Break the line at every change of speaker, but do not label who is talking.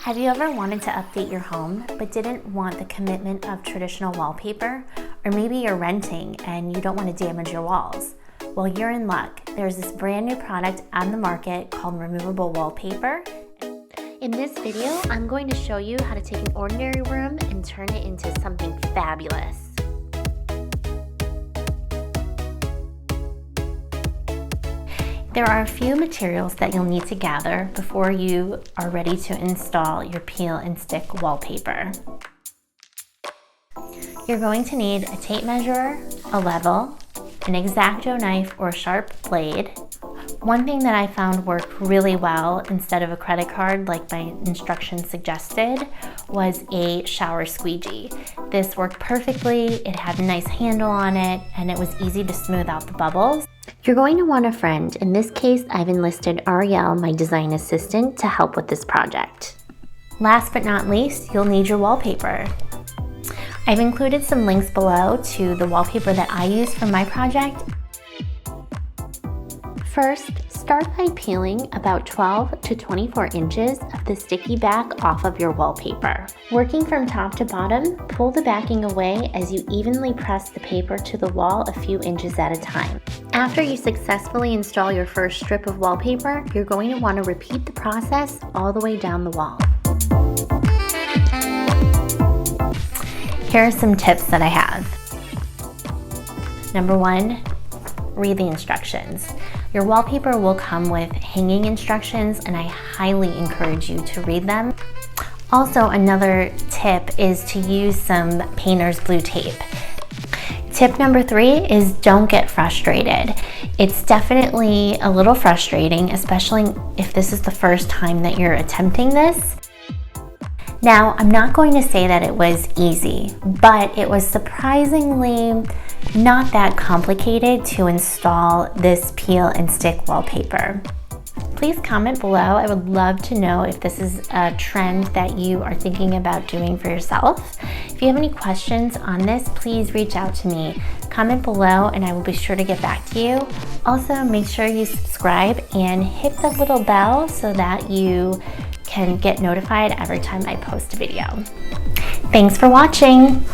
Have you ever wanted to update your home but didn't want the commitment of traditional wallpaper? Or maybe you're renting and you don't want to damage your walls? Well, you're in luck. There's this brand new product on the market called removable wallpaper. In this video, I'm going to show you how to take an ordinary room and turn it into something fabulous. There are a few materials that you'll need to gather before you are ready to install your peel and stick wallpaper. You're going to need a tape measure, a level, an X-Acto knife or sharp blade. One thing that I found worked really well instead of a credit card like my instructions suggested was a shower squeegee. This worked perfectly, it had a nice handle on it, and it was easy to smooth out the bubbles. You're going to want a friend. In this case, I've enlisted Ariel, my design assistant, to help with this project. Last but not least, you'll need your wallpaper. I've included some links below to the wallpaper that I used for my project. First, start by peeling about 12 to 24 inches of the sticky back off of your wallpaper. Working from top to bottom, pull the backing away as you evenly press the paper to the wall a few inches at a time. After you successfully install your first strip of wallpaper, you're going to want to repeat the process all the way down the wall. Here are some tips that I have. Number one, read the instructions. Your wallpaper will come with hanging instructions, and I highly encourage you to read them. Also, another tip is to use some painter's blue tape. Tip number 3 is don't get frustrated. It's definitely a little frustrating, especially if this is the first time that you're attempting this. Now, I'm not going to say that it was easy, but it was surprisingly not that complicated to install this peel and stick wallpaper. Please comment below. I would love to know if this is a trend that you are thinking about doing for yourself. If you have any questions on this, please reach out to me. Comment below and I will be sure to get back to you. Also, make sure you subscribe and hit the little bell so that you can get notified every time I post a video. Thanks for watching.